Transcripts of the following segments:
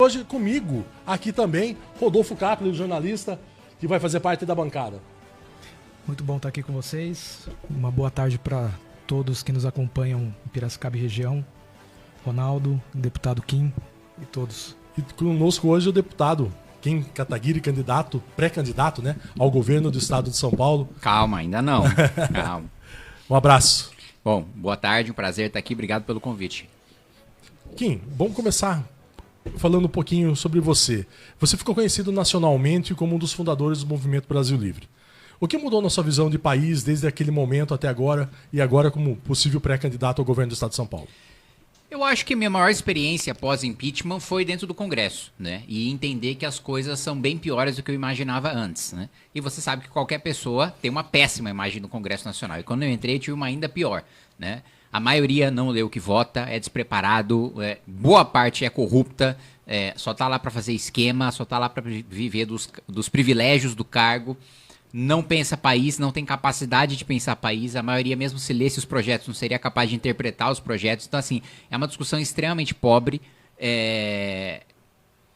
hoje comigo, aqui também, Rodolfo Capri, jornalista, que vai fazer parte da bancada. Muito bom estar aqui com vocês. Uma boa tarde para todos que nos acompanham em Piracicaba e região. Ronaldo, deputado Kim e todos. E conosco hoje o deputado Kim Kataguiri, pré-candidato, né, ao governo do estado de São Paulo. Calma, ainda não. Calma. Um abraço. Bom, boa tarde, um prazer estar aqui. Obrigado pelo convite. Kim, vamos começar falando um pouquinho sobre você. Você ficou conhecido nacionalmente como um dos fundadores do Movimento Brasil Livre. O que mudou na sua visão de país desde aquele momento até agora e agora como possível pré-candidato ao governo do estado de São Paulo? Eu acho que minha maior experiência pós-impeachment foi dentro do Congresso, né? E entender que as coisas são bem piores do que eu imaginava antes, né? E você sabe que qualquer pessoa tem uma péssima imagem do Congresso Nacional. E quando eu entrei, eu tive uma ainda pior, né? A maioria não lê o que vota, é despreparado, boa parte é corrupta, só tá lá para fazer esquema, só tá lá para viver dos privilégios do cargo. Não pensa país, não tem capacidade de pensar país. A maioria, mesmo se lesse os projetos, não seria capaz de interpretar os projetos. Então, assim, é uma discussão extremamente pobre.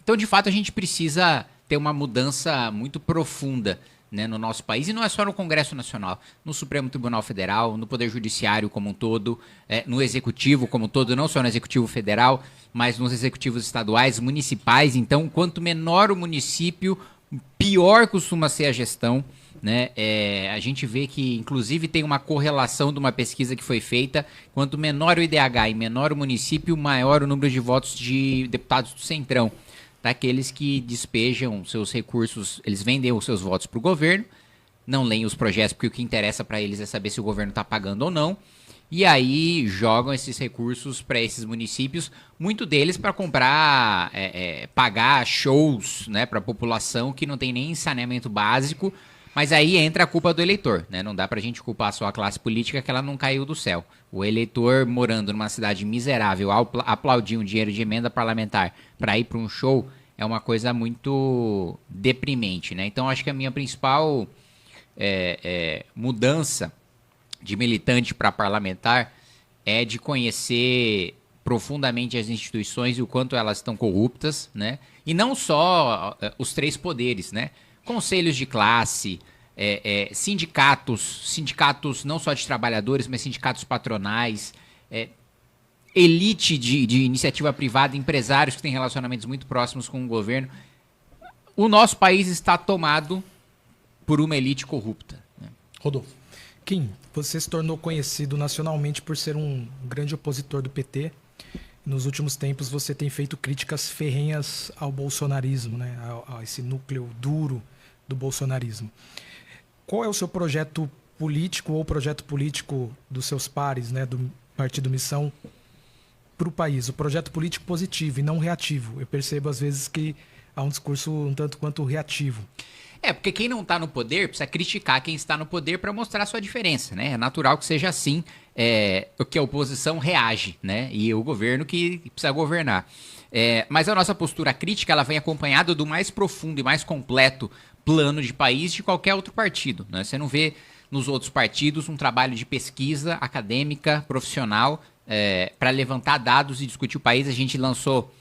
Então, de fato, a gente precisa ter uma mudança muito profunda, né, no nosso país. E não é só no Congresso Nacional, no Supremo Tribunal Federal, no Poder Judiciário como um todo, no Executivo como um todo, não só no Executivo Federal, mas nos executivos estaduais, municipais. Então, quanto menor o município, pior costuma ser a gestão, né? A gente vê que, inclusive, tem uma correlação de uma pesquisa que foi feita. Quanto menor o IDH e menor o município, maior o número de votos de deputados do Centrão. Daqueles que despejam seus recursos, eles vendem os seus votos para o governo, não leem os projetos, porque o que interessa para eles é saber se o governo está pagando ou não. E aí jogam esses recursos para esses municípios, muito deles para comprar, pagar shows, né, para a população que não tem nem saneamento básico. Mas aí entra a culpa do eleitor, né? Não dá pra gente culpar só a classe política que ela não caiu do céu. O eleitor morando numa cidade miserável, aplaudir um dinheiro de emenda parlamentar para ir para um show é uma coisa muito deprimente, né? Então acho que a minha principal mudança de militante para parlamentar é de conhecer profundamente as instituições e o quanto elas estão corruptas, né? E não só os 3 poderes, né? Conselhos de classe, sindicatos não só de trabalhadores, mas sindicatos patronais, elite de iniciativa privada, empresários que têm relacionamentos muito próximos com o governo. O nosso país está tomado por uma elite corrupta, né? Rodolfo. Kim, você se tornou conhecido nacionalmente por ser um grande opositor do PT. Nos últimos tempos você tem feito críticas ferrenhas ao bolsonarismo, né? A esse núcleo duro do bolsonarismo. Qual é o seu projeto político ou projeto político dos seus pares, né, do Partido Missão, para o país? O projeto político positivo e não reativo. Eu percebo às vezes que há um discurso um tanto quanto reativo. Porque quem não está no poder precisa criticar quem está no poder para mostrar a sua diferença, né? É natural que seja assim, que a oposição reage, né? E o governo que precisa governar. Mas a nossa postura crítica ela vem acompanhada do mais profundo e mais completo plano de país de qualquer outro partido, né? Você não vê nos outros partidos um trabalho de pesquisa acadêmica, profissional, para levantar dados e discutir o país. A gente lançou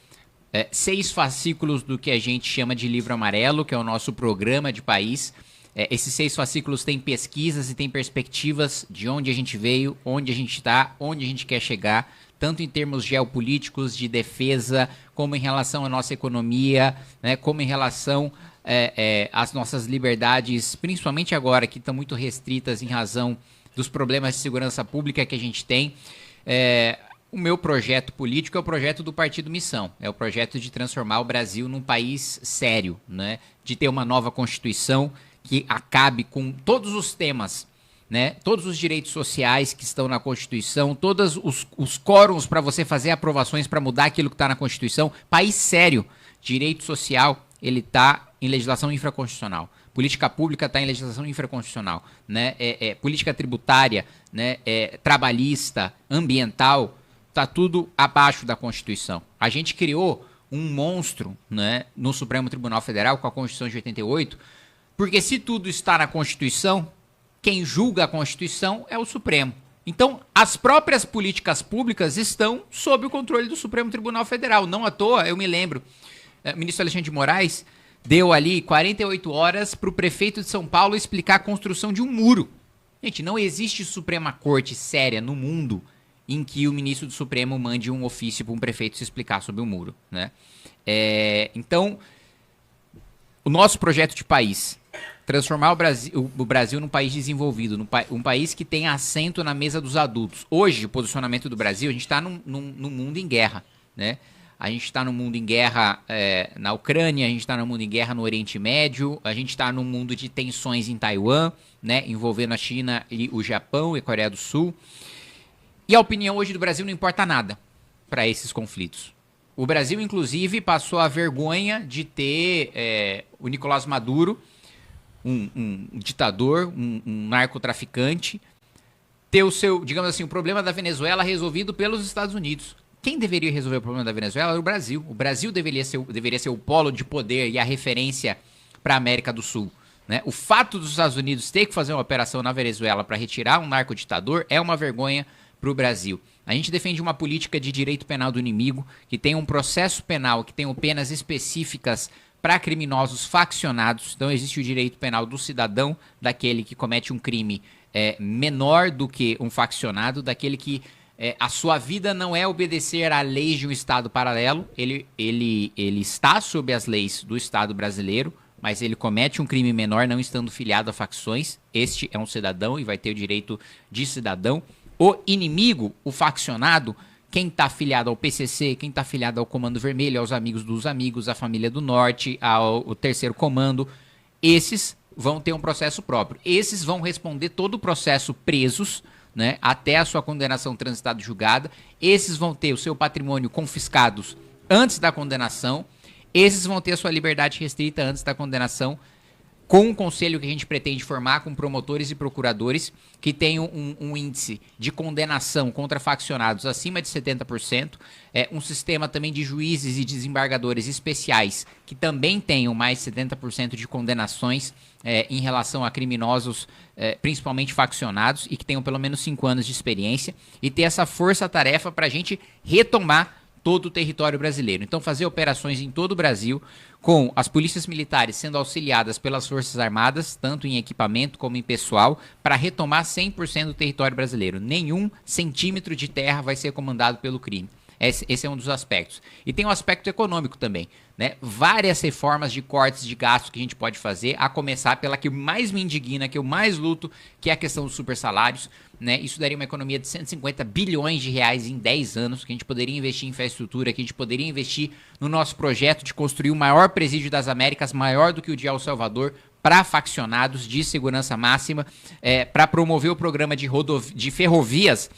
6 fascículos do que a gente chama de livro amarelo, que é o nosso programa de país. Esses 6 fascículos têm pesquisas e têm perspectivas de onde a gente veio, onde a gente está, onde a gente quer chegar, tanto em termos geopolíticos, de defesa, como em relação à nossa economia, né, como em relação às nossas liberdades, principalmente agora, que estão muito restritas em razão dos problemas de segurança pública que a gente tem. O meu projeto político é o projeto do Partido Missão, é o projeto de transformar o Brasil num país sério, né, de ter uma nova Constituição que acabe com todos os temas, né, todos os direitos sociais que estão na Constituição, todos os quórums para você fazer aprovações para mudar aquilo que está na Constituição. País sério, direito social, ele está em legislação infraconstitucional. Política pública está em legislação infraconstitucional, né? Política tributária, né? Trabalhista, ambiental, está tudo abaixo da Constituição. A gente criou um monstro, né, no Supremo Tribunal Federal com a Constituição de 88, porque se tudo está na Constituição, quem julga a Constituição é o Supremo. Então, as próprias políticas públicas estão sob o controle do Supremo Tribunal Federal. Não à toa, eu me lembro, o ministro Alexandre de Moraes deu ali 48 horas para o prefeito de São Paulo explicar a construção de um muro. Gente, não existe Suprema Corte séria no mundo em que o ministro do Supremo mande um ofício para um prefeito se explicar sobre o muro, né? Então, o nosso projeto de país, transformar o Brasil num país desenvolvido, um país que tem assento na mesa dos adultos. Hoje, o posicionamento do Brasil, a gente está num mundo em guerra, né? A gente está num mundo em guerra na Ucrânia, a gente está num mundo em guerra no Oriente Médio, a gente está num mundo de tensões em Taiwan, né? Envolvendo a China e o Japão e a Coreia do Sul. E a opinião hoje do Brasil não importa nada para esses conflitos. O Brasil, inclusive, passou a vergonha de ter o Nicolás Maduro, um ditador, um narcotraficante, ter o seu, digamos assim, o problema da Venezuela resolvido pelos Estados Unidos. Quem deveria resolver o problema da Venezuela era o Brasil. O Brasil deveria ser o polo de poder e a referência para a América do Sul, né? O fato dos Estados Unidos ter que fazer uma operação na Venezuela para retirar um narcoditador é uma vergonha para o Brasil. A gente defende uma política de direito penal do inimigo, que tem um processo penal, que tem penas específicas para criminosos faccionados. Então existe o direito penal do cidadão, daquele que comete um crime menor do que um faccionado, daquele que a sua vida não é obedecer à lei de um Estado paralelo, ele está sob as leis do Estado brasileiro, mas ele comete um crime menor não estando filiado a facções. Este é um cidadão e vai ter o direito de cidadão. O inimigo, o faccionado, quem está afiliado ao PCC, quem está afiliado ao Comando Vermelho, aos Amigos dos Amigos, à Família do Norte, ao Terceiro Comando, esses vão ter um processo próprio. Esses vão responder todo o processo presos, né, até a sua condenação transitada e julgada. Esses vão ter o seu patrimônio confiscados antes da condenação. Esses vão ter a sua liberdade restrita antes da condenação, com um conselho que a gente pretende formar com promotores e procuradores que tenham um índice de condenação contra faccionados acima de 70%, um sistema também de juízes e desembargadores especiais que também tenham mais de 70% de condenações em relação a criminosos, principalmente faccionados, e que tenham pelo menos 5 anos de experiência, e ter essa força-tarefa para a gente retomar todo o território brasileiro. Então, fazer operações em todo o Brasil, com as polícias militares sendo auxiliadas pelas Forças Armadas, tanto em equipamento como em pessoal, para retomar 100% do território brasileiro. Nenhum centímetro de terra vai ser comandado pelo crime. Esse é um dos aspectos. E tem um aspecto econômico também, né? Várias reformas de cortes de gastos que a gente pode fazer, a começar pela que mais me indigna, que eu mais luto, que é a questão dos supersalários, né? Isso daria uma economia de 150 bilhões de reais em 10 anos, que a gente poderia investir em infraestrutura, que a gente poderia investir no nosso projeto de construir o maior presídio das Américas, maior do que o de El Salvador, para faccionados de segurança máxima, para promover o programa de ferrovias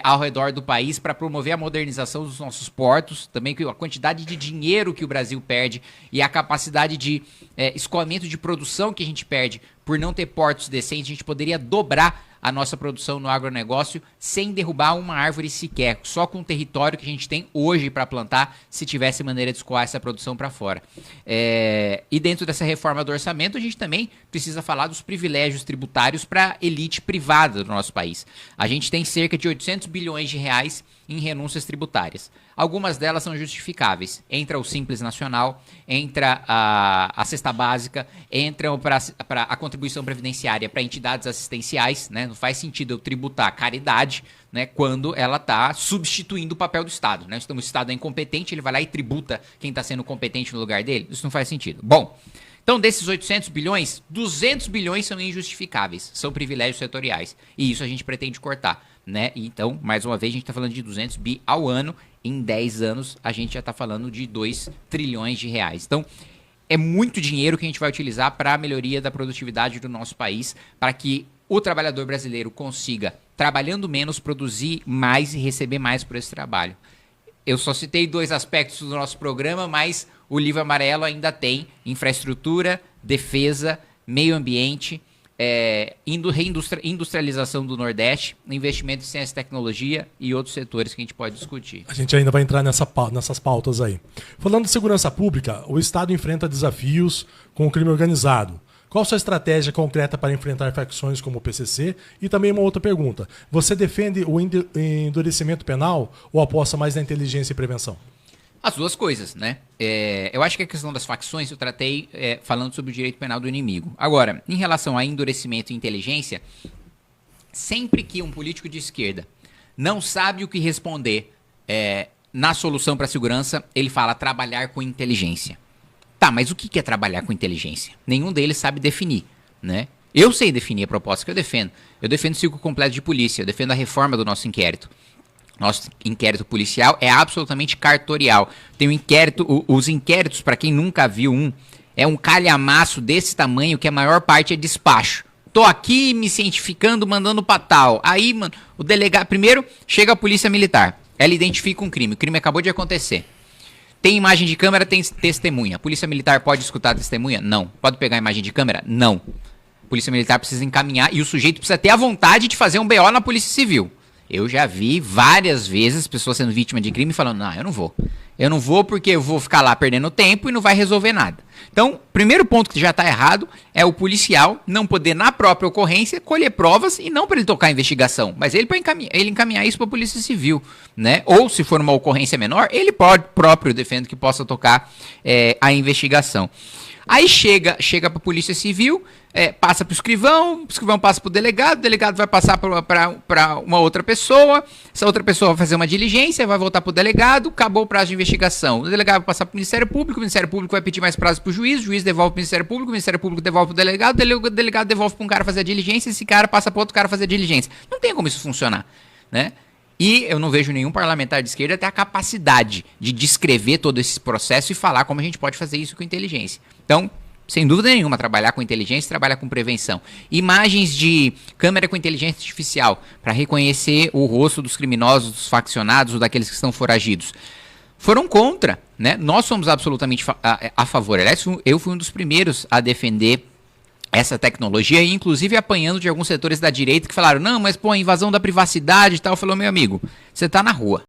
ao redor do país, para promover a modernização dos nossos portos, também a quantidade de dinheiro que o Brasil perde e a capacidade de escoamento de produção que a gente perde por não ter portos decentes. A gente poderia dobrar a nossa produção no agronegócio sem derrubar uma árvore sequer, só com o território que a gente tem hoje para plantar, se tivesse maneira de escoar essa produção para fora. E dentro dessa reforma do orçamento, a gente também precisa falar dos privilégios tributários para a elite privada do nosso país. A gente tem cerca de 800 bilhões de reais em renúncias tributárias. Algumas delas são justificáveis. Entra o Simples Nacional, entra a cesta básica, entra para a contribuição previdenciária para entidades assistenciais, né? Não faz sentido eu tributar a caridade, né, quando ela está substituindo o papel do Estado, né? Então o Estado é incompetente, ele vai lá e tributa quem está sendo competente no lugar dele. Isso não faz sentido. Bom, então desses 800 bilhões, 200 bilhões são injustificáveis, são privilégios setoriais. E isso a gente pretende cortar, né? Então, mais uma vez, a gente está falando de 200 bi ao ano. Em 10 anos, a gente já está falando de 2 trilhões de reais. Então, é muito dinheiro que a gente vai utilizar para a melhoria da produtividade do nosso país, para que o trabalhador brasileiro consiga, trabalhando menos, produzir mais e receber mais por esse trabalho. Eu só citei 2 aspectos do nosso programa, mas o Livro Amarelo ainda tem infraestrutura, defesa, meio ambiente, reindustrialização do Nordeste, investimento em ciência e tecnologia e outros setores que a gente pode discutir. A gente ainda vai entrar nessas pautas aí. Falando de segurança pública, o Estado enfrenta desafios com o crime organizado. Qual a sua estratégia concreta para enfrentar facções como o PCC? E também uma outra pergunta. Você defende o endurecimento penal ou aposta mais na inteligência e prevenção? As duas coisas, né? Eu acho que a questão das facções eu tratei falando sobre o direito penal do inimigo. Agora, em relação a endurecimento e inteligência, sempre que um político de esquerda não sabe o que responder na solução para a segurança, ele fala trabalhar com inteligência. Tá, mas o que é trabalhar com inteligência? Nenhum deles sabe definir, né? Eu sei definir a proposta que eu defendo. Eu defendo o ciclo completo de polícia, eu defendo a reforma do nosso inquérito. Nosso inquérito policial é absolutamente cartorial. Tem um inquérito, os inquéritos, para quem nunca viu é um calhamaço desse tamanho que a maior parte é despacho. Tô aqui me cientificando, mandando pra tal. Aí, mano, o delegado... Primeiro, chega a polícia militar. Ela identifica um crime. O crime acabou de acontecer. Tem imagem de câmera, tem testemunha. A polícia militar pode escutar a testemunha? Não. Pode pegar a imagem de câmera? Não. A polícia militar precisa encaminhar e o sujeito precisa ter a vontade de fazer um BO na polícia civil. Eu já vi várias vezes pessoas sendo vítima de crime falando, não, eu não vou. Eu não vou porque eu vou ficar lá perdendo tempo e não vai resolver nada. Então, primeiro ponto que já está errado é o policial não poder, na própria ocorrência, colher provas e não para ele tocar a investigação, mas ele para encaminhar isso para a polícia civil, né? Ou, se for uma ocorrência menor, ele próprio defende que possa tocar a investigação. Aí chega para a polícia civil, passa para o escrivão passa para o delegado vai passar para uma outra pessoa, essa outra pessoa vai fazer uma diligência, vai voltar para o delegado, acabou o prazo de investigação. O delegado vai passar para o Ministério Público vai pedir mais prazo para o juiz devolve para o Ministério Público devolve para o delegado devolve para um cara fazer a diligência, esse cara passa para outro cara fazer a diligência. Não tem como isso funcionar, né? E eu não vejo nenhum parlamentar de esquerda ter a capacidade de descrever todo esse processo e falar como a gente pode fazer isso com inteligência. Então, sem dúvida nenhuma, trabalhar com inteligência, trabalhar com prevenção. Imagens de câmera com inteligência artificial para reconhecer o rosto dos criminosos, dos faccionados ou daqueles que estão foragidos. Foram contra, né? Nós somos absolutamente a favor. Aliás, eu fui um dos primeiros a defender essa tecnologia, inclusive apanhando de alguns setores da direita que falaram, não, mas pô, invasão da privacidade e tal. Falou, meu amigo, você tá na rua.